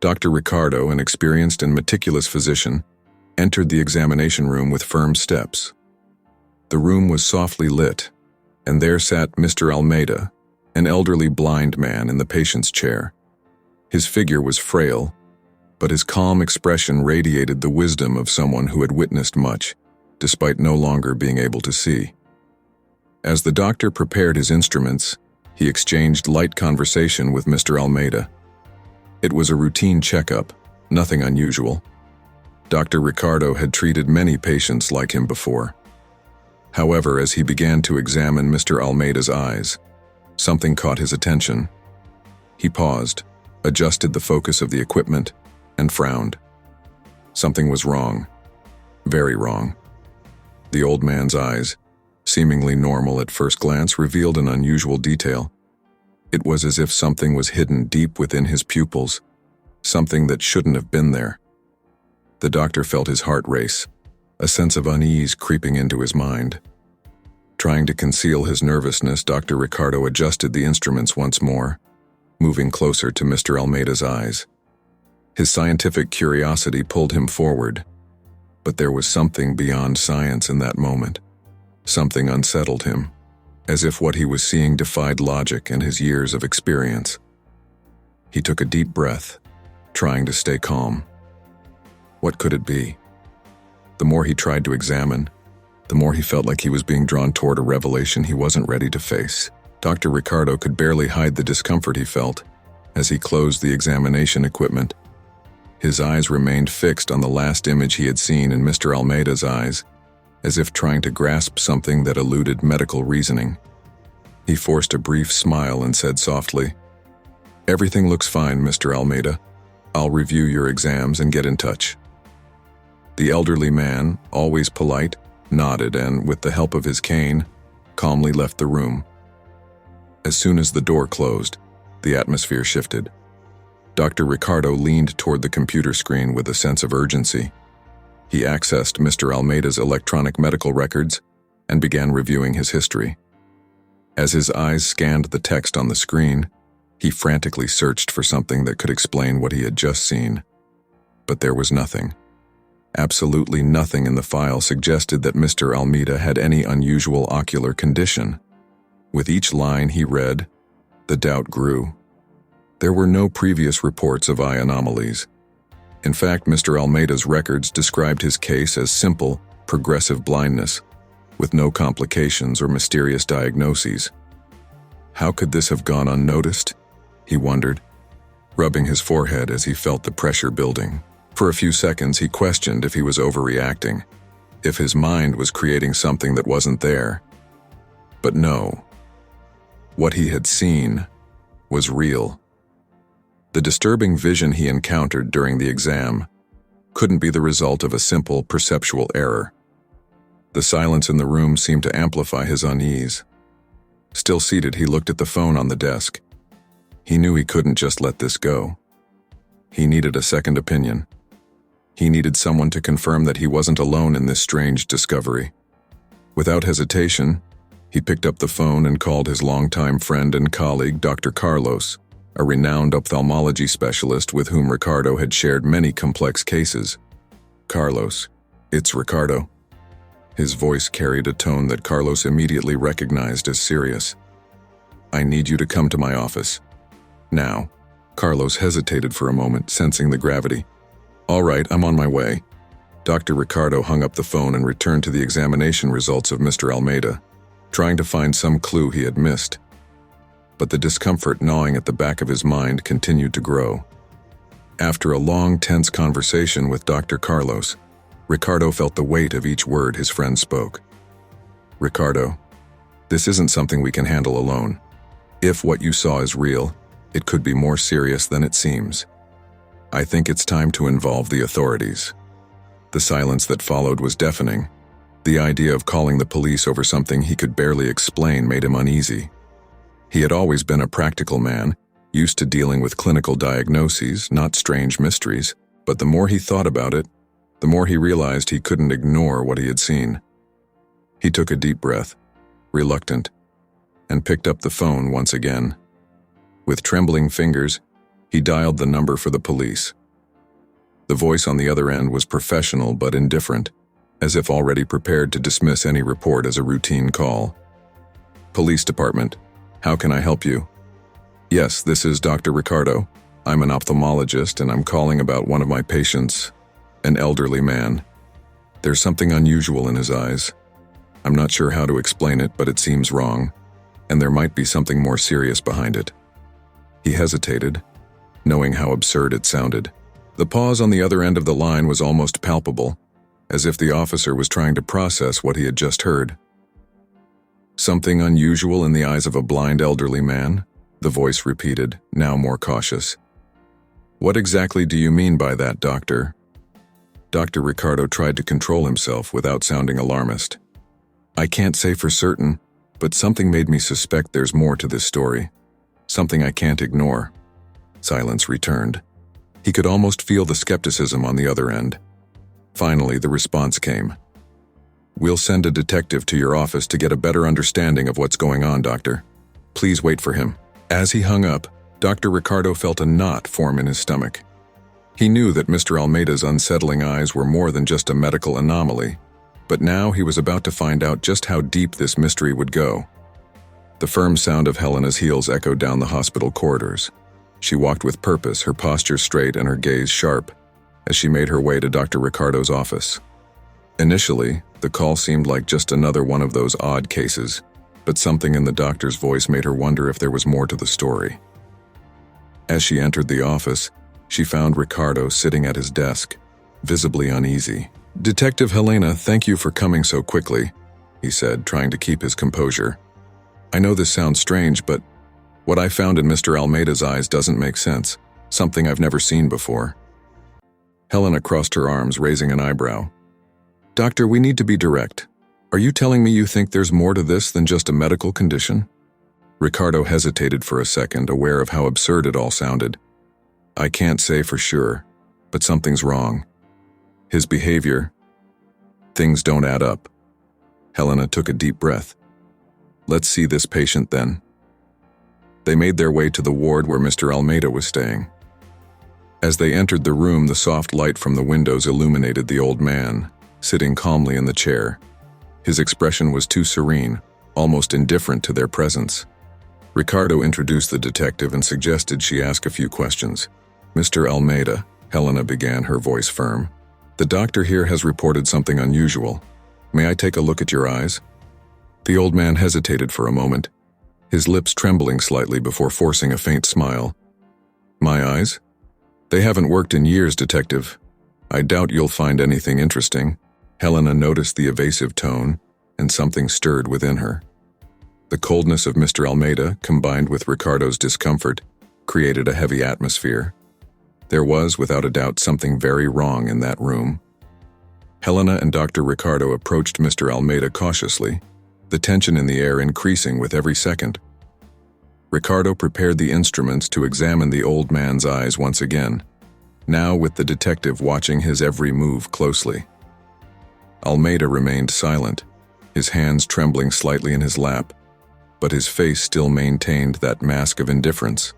Dr. Ricardo, an experienced and meticulous physician, entered the examination room with firm steps. The room was softly lit, and there sat Mr. Almeida, an elderly blind man in the patient's chair. His figure was frail, but his calm expression radiated the wisdom of someone who had witnessed much, despite no longer being able to see. As the doctor prepared his instruments, he exchanged light conversation with Mr. Almeida. It was a routine checkup, nothing unusual. Dr. Ricardo had treated many patients like him before. However, as he began to examine Mr. Almeida's eyes, something caught his attention. He paused, adjusted the focus of the equipment, and frowned. Something was wrong. Very wrong. The old man's eyes, seemingly normal at first glance, revealed an unusual detail. It was as if something was hidden deep within his pupils, something that shouldn't have been there. The doctor felt his heart race, a sense of unease creeping into his mind. Trying to conceal his nervousness, Dr. Ricardo adjusted the instruments once more, moving closer to Mr. Almeida's eyes. His scientific curiosity pulled him forward, but there was something beyond science in that moment. Something unsettled him, as if what he was seeing defied logic and his years of experience. He took a deep breath, trying to stay calm. What could it be? The more he tried to examine, the more he felt like he was being drawn toward a revelation he wasn't ready to face. Dr. Ricardo could barely hide the discomfort he felt as he closed the examination equipment. His eyes remained fixed on the last image he had seen in Mr. Almeida's eyes, as if trying to grasp something that eluded medical reasoning. He forced a brief smile and said softly, "Everything looks fine, Mr. Almeida. I'll review your exams and get in touch." The elderly man, always polite, nodded and, with the help of his cane, calmly left the room. As soon as the door closed, the atmosphere shifted. Dr. Ricardo leaned toward the computer screen with a sense of urgency. He accessed Mr. Almeida's electronic medical records and began reviewing his history. As his eyes scanned the text on the screen, he frantically searched for something that could explain what he had just seen. But there was nothing. Absolutely nothing in the file suggested that Mr. Almeida had any unusual ocular condition. With each line he read, the doubt grew. There were no previous reports of eye anomalies. In fact, Mr. Almeida's records described his case as simple, progressive blindness, with no complications or mysterious diagnoses. How could this have gone unnoticed? He wondered, rubbing his forehead as he felt the pressure building. For a few seconds, he questioned if he was overreacting, if his mind was creating something that wasn't there. But no. What he had seen was real. The disturbing vision he encountered during the exam couldn't be the result of a simple perceptual error. The silence in the room seemed to amplify his unease. Still seated, he looked at the phone on the desk. He knew he couldn't just let this go. He needed a second opinion. He needed someone to confirm that he wasn't alone in this strange discovery. Without hesitation, he picked up the phone and called his longtime friend and colleague, Dr. Carlos, a renowned ophthalmology specialist with whom Ricardo had shared many complex cases. "Carlos, it's Ricardo." His voice carried a tone that Carlos immediately recognized as serious. "I need you to come to my office. Now." Carlos hesitated for a moment, sensing the gravity. "All right, I'm on my way." Dr. Ricardo hung up the phone and returned to the examination results of Mr. Almeida, trying to find some clue he had missed. But the discomfort gnawing at the back of his mind continued to grow. After a long, tense conversation with Dr. Carlos, Ricardo felt the weight of each word his friend spoke. "Ricardo, this isn't something we can handle alone. If what you saw is real, it could be more serious than it seems. I think it's time to involve the authorities." The silence that followed was deafening. The idea of calling the police over something he could barely explain made him uneasy. He had always been a practical man, used to dealing with clinical diagnoses, not strange mysteries, but the more he thought about it, the more he realized he couldn't ignore what he had seen. He took a deep breath, reluctant, and picked up the phone once again. With trembling fingers, He dialed the number for the police. The voice on the other end was professional but indifferent, as if already prepared to dismiss any report as a routine call. Police department, how can I help you? Yes, this is Dr. Ricardo. I'm an ophthalmologist and I'm calling about one of my patients, an elderly man. There's something unusual in his eyes. I'm not sure how to explain it, but it seems wrong, and there might be something more serious behind it. He hesitated, knowing how absurd it sounded. The pause on the other end of the line was almost palpable, as if the officer was trying to process what he had just heard. Something unusual in the eyes of a blind elderly man? The voice repeated, now more cautious. What exactly do you mean by that, doctor? Dr. Ricardo tried to control himself without sounding alarmist. I can't say for certain, but something made me suspect there's more to this story. Something I can't ignore. Silence returned. He could almost feel the skepticism on the other end. Finally, the response came. We'll send a detective to your office to get a better understanding of what's going on, doctor. Please wait for him. As he hung up, Dr. Ricardo felt a knot form in his stomach. He knew that Mr. Almeida's unsettling eyes were more than just a medical anomaly, but now he was about to find out just how deep this mystery would go. The firm sound of Helena's heels echoed down the hospital corridors. She walked with purpose, her posture straight and her gaze sharp, as she made her way to Dr. Ricardo's office. Initially, the call seemed like just another one of those odd cases, but something in the doctor's voice made her wonder if there was more to the story. As she entered the office, she found Ricardo sitting at his desk, visibly uneasy. Detective Helena, thank you for coming so quickly, he said, trying to keep his composure. I know this sounds strange, but what I found in Mr. Almeida's eyes doesn't make sense, something I've never seen before. Helena crossed her arms, raising an eyebrow. Doctor, we need to be direct. Are you telling me you think there's more to this than just a medical condition? Ricardo hesitated for a second, aware of how absurd it all sounded. I can't say for sure, but something's wrong. His behavior, things don't add up. Helena took a deep breath. Let's see this patient then. They made their way to the ward where Mr. Almeida was staying. As they entered the room, the soft light from the windows illuminated the old man, sitting calmly in the chair. His expression was too serene, almost indifferent to their presence. Ricardo introduced the detective and suggested she ask a few questions. Mr. Almeida, Helena began, her voice firm. The doctor here has reported something unusual. May I take a look at your eyes? The old man hesitated for a moment, his lips trembling slightly before forcing a faint smile. My eyes? They haven't worked in years, detective. I doubt you'll find anything interesting. Helena noticed the evasive tone, and something stirred within her. The coldness of Mr. Almeida, combined with Ricardo's discomfort, created a heavy atmosphere. There was, without a doubt, something very wrong in that room. Helena and Dr. Ricardo approached Mr. Almeida cautiously, the tension in the air increasing with every second. Ricardo prepared the instruments to examine the old man's eyes once again, now with the detective watching his every move closely. Almeida remained silent, his hands trembling slightly in his lap, but his face still maintained that mask of indifference.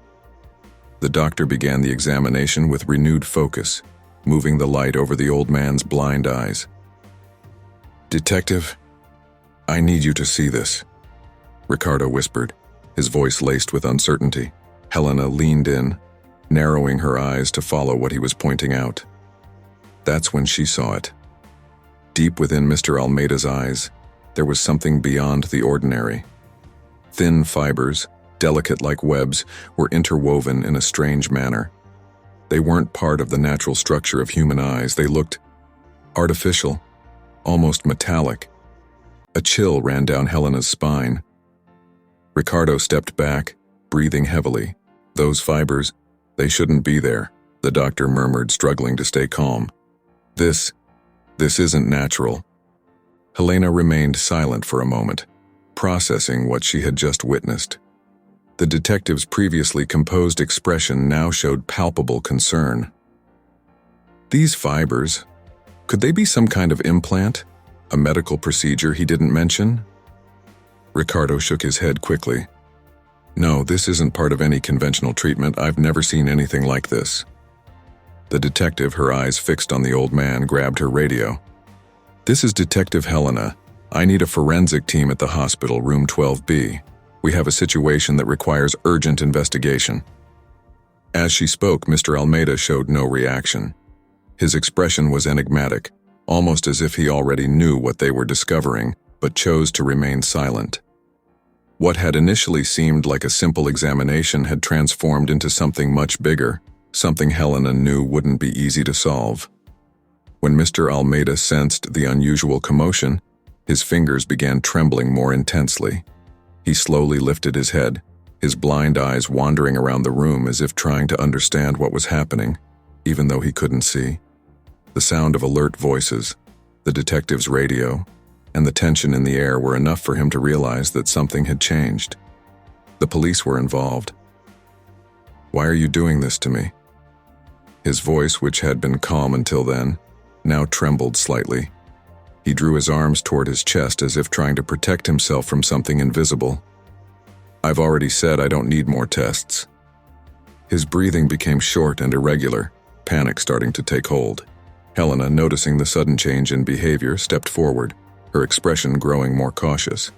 The doctor began the examination with renewed focus, moving the light over the old man's blind eyes. Detective, I need you to see this, Ricardo whispered, his voice laced with uncertainty. Helena leaned in, narrowing her eyes to follow what he was pointing out. That's when she saw it. Deep within Mr. Almeida's eyes, there was something beyond the ordinary. Thin fibers, delicate like webs, were interwoven in a strange manner. They weren't part of the natural structure of human eyes. They looked artificial, almost metallic. A chill ran down Helena's spine. Ricardo stepped back, breathing heavily. Those fibers, they shouldn't be there, the doctor murmured, struggling to stay calm. This isn't natural. Helena remained silent for a moment, processing what she had just witnessed. The detective's previously composed expression now showed palpable concern. These fibers, could they be some kind of implant? A medical procedure he didn't mention? Ricardo shook his head quickly. No, this isn't part of any conventional treatment. I've never seen anything like this. The detective, her eyes fixed on the old man, grabbed her radio. This is Detective Helena. I need a forensic team at the hospital, room 12B. We have a situation that requires urgent investigation. As she spoke, Mr. Almeida showed no reaction. His expression was enigmatic, almost as if he already knew what they were discovering, but chose to remain silent. What had initially seemed like a simple examination had transformed into something much bigger, something Helena knew wouldn't be easy to solve. When Mr. Almeida sensed the unusual commotion, his fingers began trembling more intensely. He slowly lifted his head, his blind eyes wandering around the room as if trying to understand what was happening, even though he couldn't see. The sound of alert voices, the detective's radio, and the tension in the air were enough for him to realize that something had changed. The police were involved. "Why are you doing this to me?" His voice, which had been calm until then, now trembled slightly. He drew his arms toward his chest as if trying to protect himself from something invisible. "I've already said I don't need more tests." His breathing became short and irregular, panic starting to take hold. Helena, noticing the sudden change in behavior, stepped forward, her expression growing more cautious.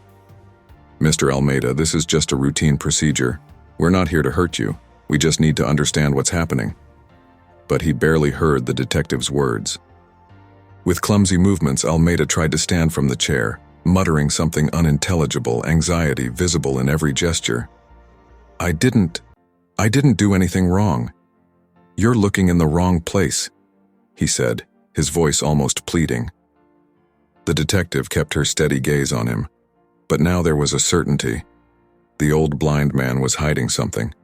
"Mr. Almeida, this is just a routine procedure. We're not here to hurt you. We just need to understand what's happening." But he barely heard the detective's words. With clumsy movements, Almeida tried to stand from the chair, muttering something unintelligible, anxiety visible in every gesture. I didn't do anything wrong. You're looking in the wrong place," he said, his voice almost pleading. The detective kept her steady gaze on him, but now there was a certainty. The old blind man was hiding something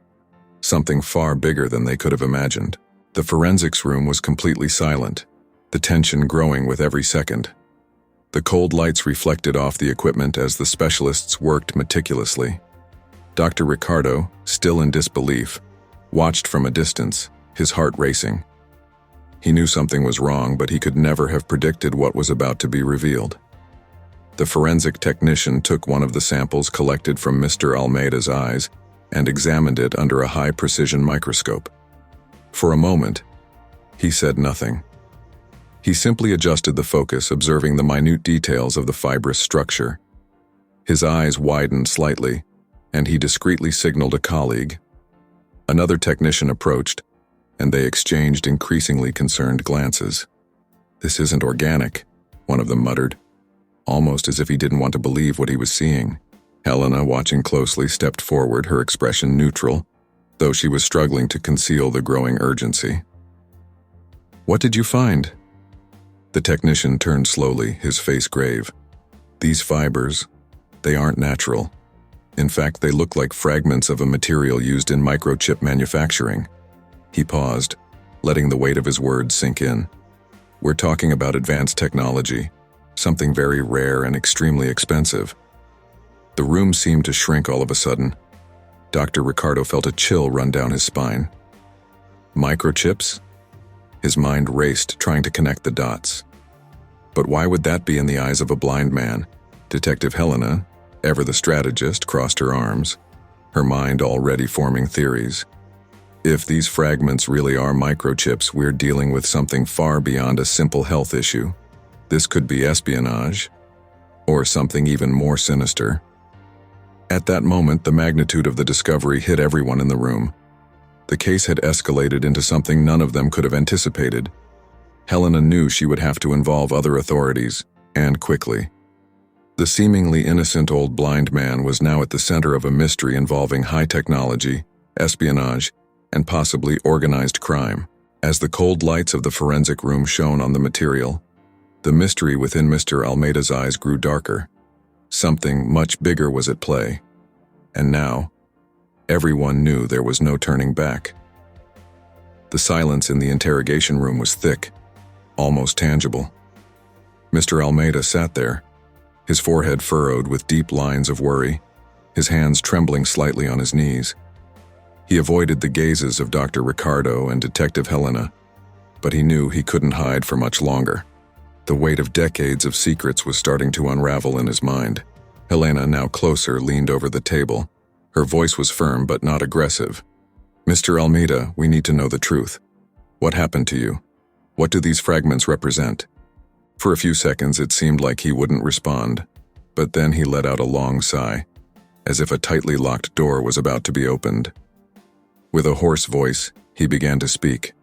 far bigger than they could have imagined. The forensics room was completely silent, the tension growing with every second. The cold lights reflected off the equipment as the specialists worked meticulously. Dr. Ricardo, still in disbelief, watched from a distance, his heart racing. He knew something was wrong, but he could never have predicted what was about to be revealed. The forensic technician took one of the samples collected from Mr. Almeida's eyes and examined it under a high-precision microscope. For a moment, he said nothing. He simply adjusted the focus, observing the minute details of the fibrous structure. His eyes widened slightly, and he discreetly signaled a colleague. Another technician approached, and they exchanged increasingly concerned glances. "This isn't organic," one of them muttered, almost as if he didn't want to believe what he was seeing. Helena, watching closely, stepped forward, her expression neutral, though she was struggling to conceal the growing urgency. "What did you find?" The technician turned slowly, his face grave. "These fibers, they aren't natural. In fact, they look like fragments of a material used in microchip manufacturing." He paused, letting the weight of his words sink in. "We're talking about advanced technology, something very rare and extremely expensive." The room seemed to shrink all of a sudden. Dr. Ricardo felt a chill run down his spine. Microchips? His mind raced, trying to connect the dots. But why would that be in the eyes of a blind man? Detective Helena, ever the strategist, crossed her arms, her mind already forming theories. If these fragments really are microchips, we're dealing with something far beyond a simple health issue. This could be espionage, or something even more sinister. At that moment, the magnitude of the discovery hit everyone in the room. The case had escalated into something none of them could have anticipated. Helena knew she would have to involve other authorities, and quickly. The seemingly innocent old blind man was now at the center of a mystery involving high technology, espionage, and possibly organized crime. As the cold lights of the forensic room shone on the material, the mystery within Mr. Almeida's eyes grew darker. Something much bigger was at play. And now, everyone knew there was no turning back. The silence in the interrogation room was thick, almost tangible. Mr. Almeida sat there, his forehead furrowed with deep lines of worry, his hands trembling slightly on his knees. He avoided the gazes of Dr. Ricardo and Detective Helena, but he knew he couldn't hide for much longer. The weight of decades of secrets was starting to unravel in his mind. Helena, now closer, leaned over the table, Her voice was firm but not aggressive. "Mr. Almeida, we need to know the truth. What happened to you? What do these fragments represent?" For a few seconds it seemed like he wouldn't respond, but then he let out a long sigh, as if a tightly locked door was about to be opened. With a hoarse voice, he began to speak.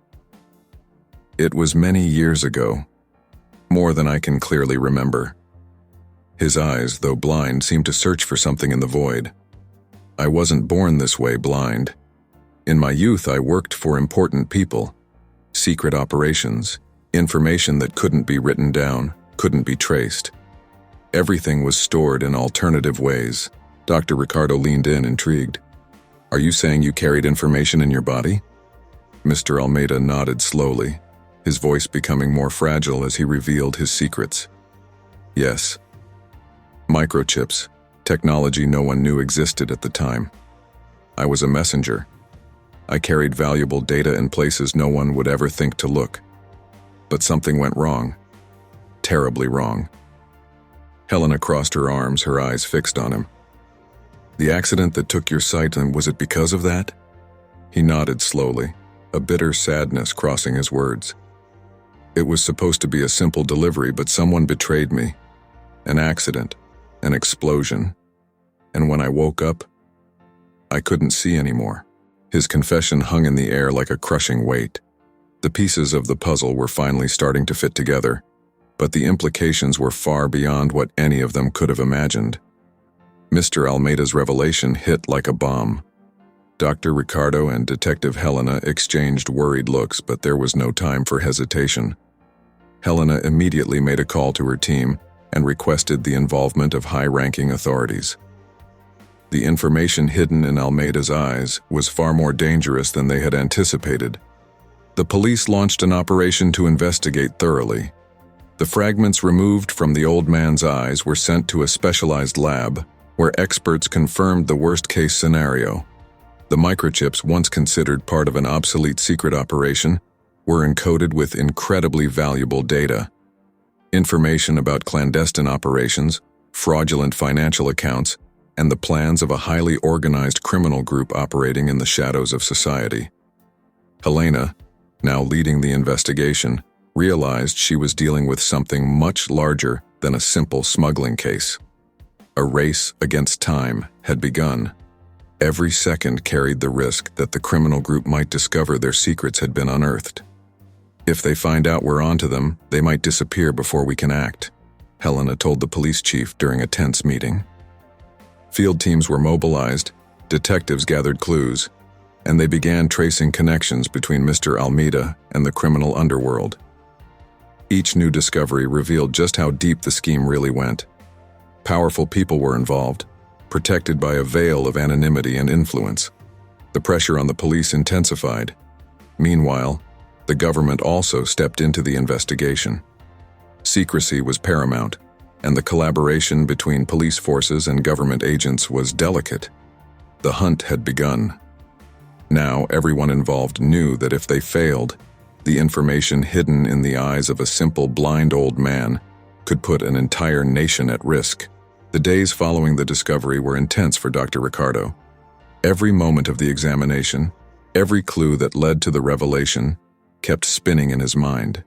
"It was many years ago, more than I can clearly remember." His eyes, though blind, seemed to search for something in the void. "I wasn't born this way, blind. In my youth, I worked for important people, secret operations, information that couldn't be written down, couldn't be traced. Everything was stored in alternative ways." Dr. Ricardo leaned in, intrigued. "Are you saying you carried information in your body?" Mr. Almeida nodded slowly, his voice becoming more fragile as he revealed his secrets. "Yes. Microchips, technology no one knew existed at the time. I was a messenger. I carried valuable data in places no one would ever think to look. But something went wrong. Terribly wrong." Helena crossed her arms, her eyes fixed on him. "The accident that took your sight, and was it because of that?" He nodded slowly, a bitter sadness crossing his words. "It was supposed to be a simple delivery, but someone betrayed me. An accident, an explosion. And when I woke up, I couldn't see anymore." His confession hung in the air like a crushing weight. The pieces of the puzzle were finally starting to fit together, but the implications were far beyond what any of them could have imagined. Mr. Almeida's revelation hit like a bomb. Dr. Ricardo and Detective Helena exchanged worried looks, but there was no time for hesitation. Helena immediately made a call to her team and requested the involvement of high-ranking authorities. The information hidden in Almeida's eyes was far more dangerous than they had anticipated. The police launched an operation to investigate thoroughly. The fragments removed from the old man's eyes were sent to a specialized lab, where experts confirmed the worst-case scenario. The microchips, once considered part of an obsolete secret operation, were encoded with incredibly valuable data. Information about clandestine operations, fraudulent financial accounts, and the plans of a highly organized criminal group operating in the shadows of society. Helena, now leading the investigation, realized she was dealing with something much larger than a simple smuggling case. A race against time had begun. Every second carried the risk that the criminal group might discover their secrets had been unearthed. "If they find out we're onto them, they might disappear before we can act," Helena told the police chief during a tense meeting. Field teams were mobilized, detectives gathered clues, and they began tracing connections between Mr. Almeida and the criminal underworld. Each new discovery revealed just how deep the scheme really went. Powerful people were involved, protected by a veil of anonymity and influence. The pressure on the police intensified. Meanwhile, the government also stepped into the investigation. Secrecy was paramount, and the collaboration between police forces and government agents was delicate. The hunt had begun. Now everyone involved knew that if they failed, the information hidden in the eyes of a simple blind old man could put an entire nation at risk. The days following the discovery were intense for Dr. Ricardo. Every moment of the examination, every clue that led to the revelation, kept spinning in his mind.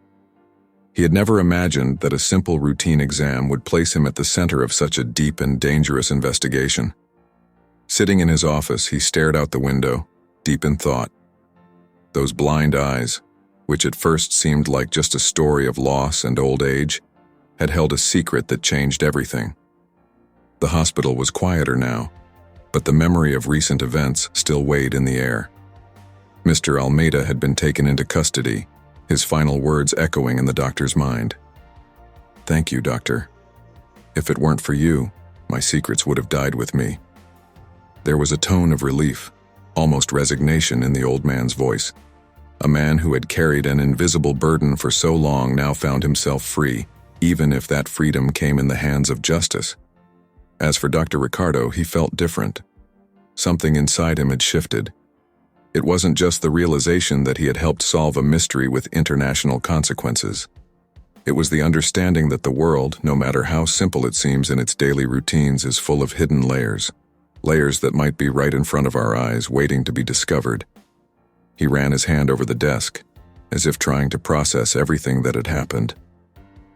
He had never imagined that a simple routine exam would place him at the center of such a deep and dangerous investigation. Sitting in his office, he stared out the window, deep in thought. Those blind eyes, which at first seemed like just a story of loss and old age, had held a secret that changed everything. The hospital was quieter now, but the memory of recent events still weighed in the air. Mr. Almeida had been taken into custody, his final words echoing in the doctor's mind. "Thank you, doctor. If it weren't for you, my secrets would have died with me." There was a tone of relief, almost resignation in the old man's voice. A man who had carried an invisible burden for so long now found himself free, even if that freedom came in the hands of justice. As for Dr. Ricardo, he felt different. Something inside him had shifted. It wasn't just the realization that he had helped solve a mystery with international consequences. It was the understanding that the world, no matter how simple it seems in its daily routines, is full of hidden layers. layers that might be right in front of our eyes, waiting to be discovered. He ran his hand over the desk, as if trying to process everything that had happened.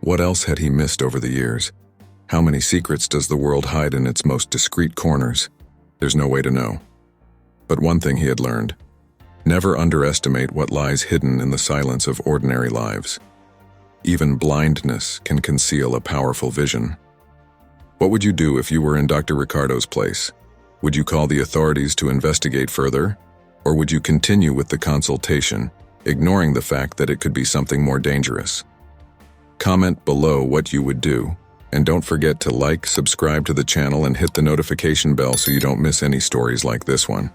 What else had he missed over the years? How many secrets does the world hide in its most discreet corners? There's no way to know. But one thing he had learned: never underestimate what lies hidden in the silence of ordinary lives. Even blindness can conceal a powerful vision. What would you do if you were in Dr. Ricardo's place? Would you call the authorities to investigate further? Or would you continue with the consultation, ignoring the fact that it could be something more dangerous? Comment below what you would do, and don't forget to like, subscribe to the channel, and hit the notification bell so you don't miss any stories like this one.